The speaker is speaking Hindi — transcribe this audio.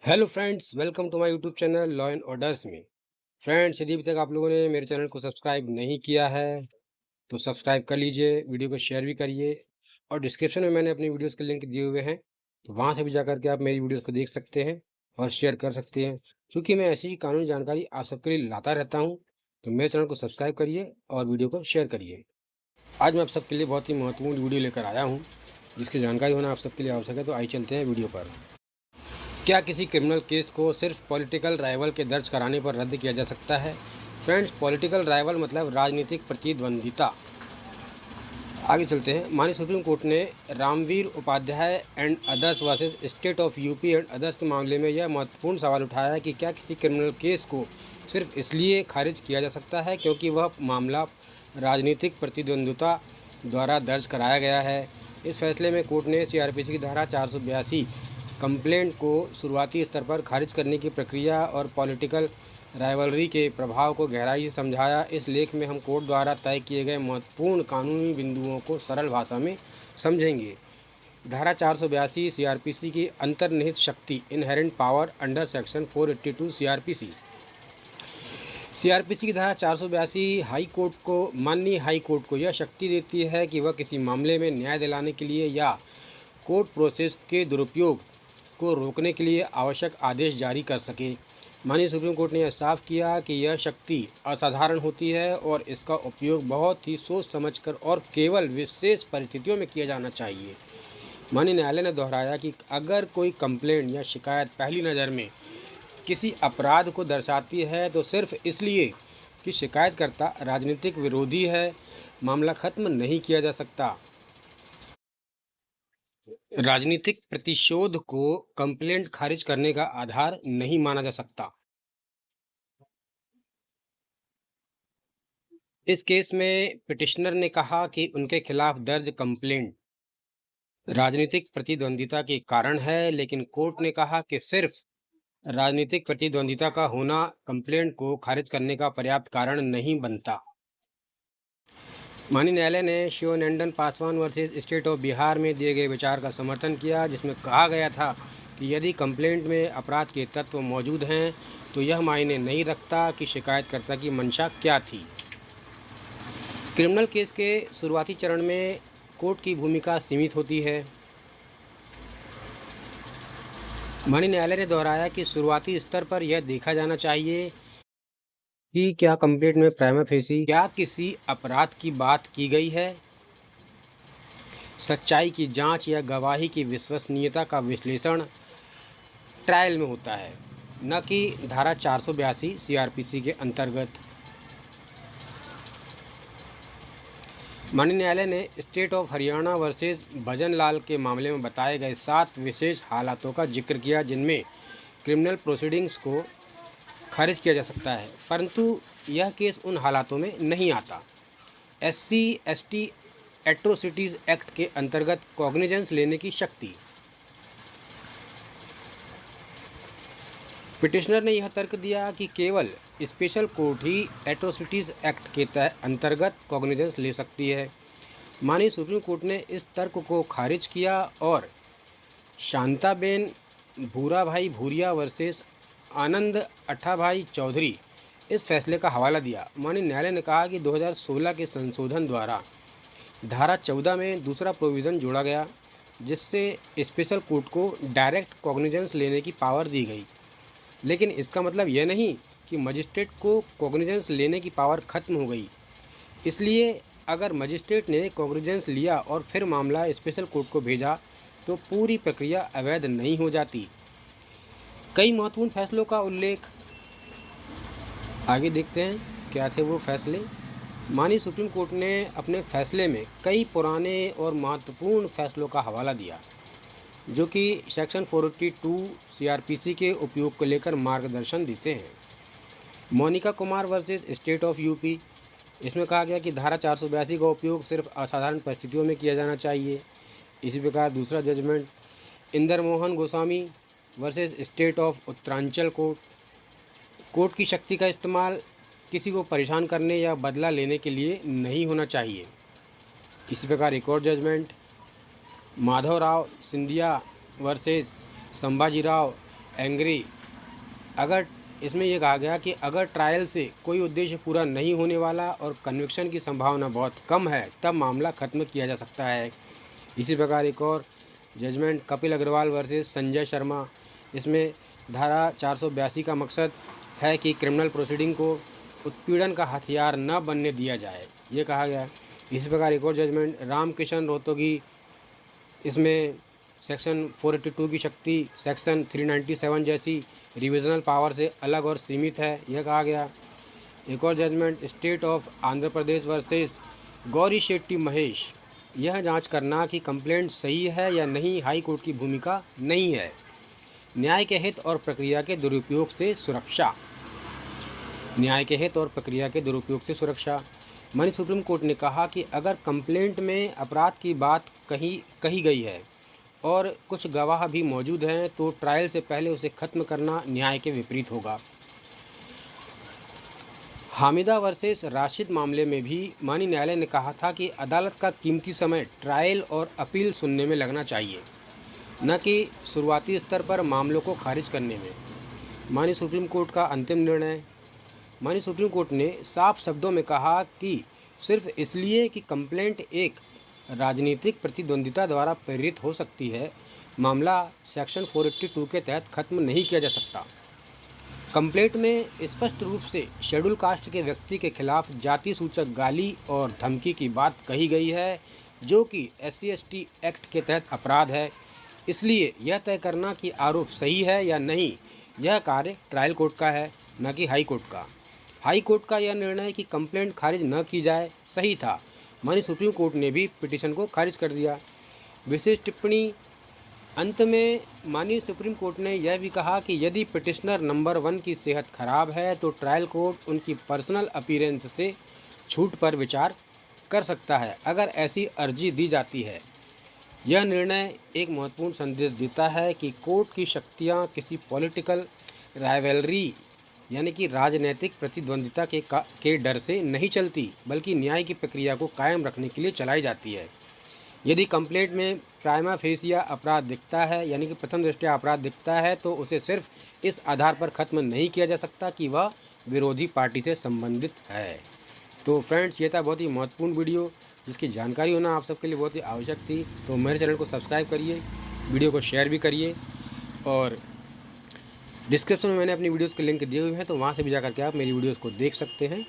Hello friends, welcome to my YouTube channel law and orders में। फ्रेंड्स, यदि अभी तक आप लोगों ने मेरे चैनल को सब्सक्राइब नहीं किया है तो सब्सक्राइब कर लीजिए, वीडियो को शेयर भी करिए और डिस्क्रिप्शन में मैंने अपनी वीडियोस के लिंक दिए हुए हैं, तो वहां से भी जाकर के आप मेरी वीडियोस को देख सकते हैं और शेयर कर सकते हैं। क्योंकि मैं ऐसी ही कानूनी जानकारी आप सबके लिए लाता रहता हूँ, तो मेरे चैनल को सब्सक्राइब करिए और वीडियो को शेयर करिए। आज मैं आप सबके लिए बहुत ही महत्वपूर्ण वीडियो लेकर आया हूँ, जिसकी जानकारी होना आप सबके लिए आवश्यक है। तो आइए चलते हैं वीडियो पर। क्या किसी क्रिमिनल केस को सिर्फ पॉलिटिकल राइवल के दर्ज कराने पर रद्द किया जा सकता है? फ्रेंड्स, पॉलिटिकल राइवल मतलब राजनीतिक प्रतिद्वंदिता। आगे चलते हैं। माननीय सुप्रीम कोर्ट ने Ramveer Upadhyay and others versus state of UP and others के मामले में यह महत्वपूर्ण सवाल उठाया है कि क्या किसी क्रिमिनल केस को सिर्फ इसलिए खारिज किया जा सकता है क्योंकि वह मामला राजनीतिक प्रतिद्वंदिता द्वारा दर्ज कराया गया है। इस फैसले में कोर्ट ने सीआरपीसी की धारा 482 कंप्लेंट को शुरुआती स्तर पर खारिज करने की प्रक्रिया और पॉलिटिकल राइवलरी के प्रभाव को गहराई से समझाया। इस लेख में हम कोर्ट द्वारा तय किए गए महत्वपूर्ण कानूनी बिंदुओं को सरल भाषा में समझेंगे। धारा 482 सीआरपीसी की अंतर्निहित शक्ति, inherent power under section 482 CrPC. CrPC की धारा 482 माननीय हाई कोर्ट को यह शक्ति देती है कि वह किसी मामले में न्याय दिलाने के लिए या कोर्ट प्रोसेस के दुरुपयोग को रोकने के लिए आवश्यक आदेश जारी कर सके। माननीय सुप्रीम कोर्ट ने यह साफ किया कि यह शक्ति असाधारण होती है और इसका उपयोग बहुत ही सोच समझकर और केवल विशेष परिस्थितियों में किया जाना चाहिए। माननीय न्यायालय ने दोहराया कि अगर कोई कंप्लेंट या शिकायत पहली नज़र में किसी अपराध को दर्शाती है तो सिर्फ इसलिए कि शिकायतकर्ता राजनीतिक विरोधी है, मामला खत्म नहीं किया जा सकता। राजनीतिक प्रतिशोध को कंप्लेंट खारिज करने का आधार नहीं माना जा सकता। इस केस में पिटिशनर ने कहा कि उनके खिलाफ दर्ज कंप्लेंट राजनीतिक प्रतिद्वंदिता के कारण है, लेकिन कोर्ट ने कहा कि सिर्फ राजनीतिक प्रतिद्वंदिता का होना कंप्लेंट को खारिज करने का पर्याप्त कारण नहीं बनता। माननीय न्यायालय ने Shivnandan Paswan versus state of Bihar में दिए गए विचार का समर्थन किया, जिसमें कहा गया था कि यदि कंप्लेंट में अपराध के तत्व मौजूद हैं तो यह मायने नहीं रखता कि शिकायतकर्ता की मंशा क्या थी। क्रिमिनल केस के शुरुआती चरण में कोर्ट की भूमिका सीमित होती है। माननीय न्यायालय ने दोहराया कि शुरुआती स्तर पर यह देखा जाना चाहिए कि क्या कंप्लेंट में प्राइमा फेसी क्या किसी अपराध की बात की गई है। सच्चाई की जांच या गवाही की विश्वसनीयता का विश्लेषण ट्रायल में होता है, न कि धारा 482 सीआरपीसी के अंतर्गत। माननीय न्यायालय ने state of Haryana versus Bhajanlal के मामले में बताए गए 7 विशेष हालातों का जिक्र किया जिनमें क्रिमिनल प्रोसीडिंग्स को खारिज किया जा सकता है, परंतु यह केस उन हालातों में नहीं आता। SC/ST एट्रोसिटीज़ एक्ट के अंतर्गत कॉग्निजेंस लेने की शक्ति। पिटिशनर ने यह तर्क दिया कि केवल स्पेशल कोर्ट ही एट्रोसिटीज़ एक्ट के अंतर्गत कॉग्निजेंस ले सकती है। माननीय सुप्रीम कोर्ट ने इस तर्क को खारिज किया और शांताबेन भूराभाई भूरिया वर्सेस आनंद अठाभाई चौधरी इस फैसले का हवाला दिया। माननीय न्यायालय ने कहा कि 2016 के संशोधन द्वारा धारा 14 में दूसरा प्रोविज़न जोड़ा गया, जिससे स्पेशल कोर्ट को डायरेक्ट कॉग्निजेंस लेने की पावर दी गई, लेकिन इसका मतलब यह नहीं कि मजिस्ट्रेट को कॉग्निजेंस लेने की पावर खत्म हो गई। इसलिए अगर मजिस्ट्रेट ने कॉग्निजेंस लिया और फिर मामला स्पेशल कोर्ट को भेजा तो पूरी प्रक्रिया अवैध नहीं हो जाती। कई महत्वपूर्ण फैसलों का उल्लेख आगे देखते हैं क्या थे वो फैसले। माननीय सुप्रीम कोर्ट ने अपने फैसले में कई पुराने और महत्वपूर्ण फैसलों का हवाला दिया, जो कि सेक्शन 482 सीआरपीसी के उपयोग को लेकर मार्गदर्शन देते हैं। Monika Kumar versus state of UP, इसमें कहा गया कि धारा 482 का उपयोग सिर्फ असाधारण परिस्थितियों में किया जाना चाहिए। इसी प्रकार दूसरा judgment Inder Mohan Goswami versus state of Uttaranchal court की शक्ति का इस्तेमाल किसी को परेशान करने या बदला लेने के लिए नहीं होना चाहिए। इसी प्रकार एक और जजमेंट माधवराव सिंधिया वर्सेस संभाजीराव एंग्री। अगर इसमें ये कहा गया कि अगर ट्रायल से कोई उद्देश्य पूरा नहीं होने वाला और कन्विक्शन की संभावना बहुत कम है तब मामला खत्म किया जा सकता है। इसी प्रकार एक और जजमेंट कपिल अग्रवाल वर्सेस संजय शर्मा। इसमें धारा 482 का मकसद है कि क्रिमिनल प्रोसीडिंग को उत्पीड़न का हथियार न बनने दिया जाए, ये कहा गया। इसी प्रकार एक और जजमेंट रामकिशन रोहतगी। इसमें सेक्शन 482 की शक्ति सेक्शन 397 जैसी रिविजनल पावर से अलग और सीमित है, यह कहा गया। एक और judgment state of Andhra Pradesh versus Gauri Shetty Mahesh. यह जांच करना कि कंप्लेंट सही है या नहीं हाई कोर्ट की भूमिका नहीं है। न्याय के हित और प्रक्रिया के दुरुपयोग से सुरक्षा। न्याय के हित और प्रक्रिया के दुरुपयोग से सुरक्षा। माननीय सुप्रीम कोर्ट ने कहा कि अगर कंप्लेंट में अपराध की बात कही गई है और कुछ गवाह भी मौजूद हैं तो ट्रायल से पहले उसे खत्म करना न्याय के विपरीत होगा। हामिदा वर्सेस राशिद मामले में भी माननीय न्यायालय ने कहा था कि अदालत का कीमती समय ट्रायल और अपील सुनने में लगना चाहिए, न कि शुरुआती स्तर पर मामलों को खारिज करने में। माननीय सुप्रीम कोर्ट का अंतिम निर्णय। माननीय सुप्रीम कोर्ट ने साफ शब्दों में कहा कि सिर्फ इसलिए कि कंप्लेंट एक राजनीतिक प्रतिद्वंदिता द्वारा प्रेरित हो सकती है, मामला सेक्शन 482 के तहत खत्म नहीं किया जा सकता। कंप्लेंट में स्पष्ट रूप से शेड्यूल कास्ट के व्यक्ति के खिलाफ जाति सूचक गाली और धमकी की बात कही गई है, जो कि SC/ST एक्ट के तहत अपराध है। इसलिए यह तय करना कि आरोप सही है या नहीं, यह कार्य ट्रायल कोर्ट का है, न कि हाई कोर्ट का। हाई कोर्ट का यह निर्णय कि कंप्लेंट खारिज न की जाए सही था। माननीय सुप्रीम कोर्ट ने भी पिटीशन को खारिज कर दिया। विशेष टिप्पणी। अंत में माननीय सुप्रीम कोर्ट ने यह भी कहा कि यदि पिटिशनर नंबर 1 की सेहत खराब है तो ट्रायल कोर्ट उनकी पर्सनल अपीयरेंस से छूट पर विचार कर सकता है अगर ऐसी अर्जी दी जाती है। यह निर्णय एक महत्वपूर्ण संदेश देता है कि कोर्ट की शक्तियाँ किसी पॉलिटिकल राइवलरी यानी कि राजनीतिक प्रतिद्वंदिता के डर से नहीं चलती, बल्कि न्याय की प्रक्रिया को कायम रखने के लिए चलाई जाती है। यदि कंप्लेंट में प्राइमा फेसिया अपराध दिखता है यानी कि प्रथम दृष्टया अपराध दिखता है तो उसे सिर्फ इस आधार पर ख़त्म नहीं किया जा सकता कि वह विरोधी पार्टी से संबंधित है। तो फ्रेंड्स, ये था बहुत ही महत्वपूर्ण वीडियो जिसकी जानकारी होना आप सबके लिए बहुत ही आवश्यक थी। तो मेरे चैनल को सब्सक्राइब करिए, वीडियो को शेयर भी करिए और डिस्क्रिप्शन में मैंने अपनी वीडियोज़ के लिंक दिए हुए हैं, तो वहाँ से भी जाकर के आप मेरी वीडियोज़ को देख सकते हैं।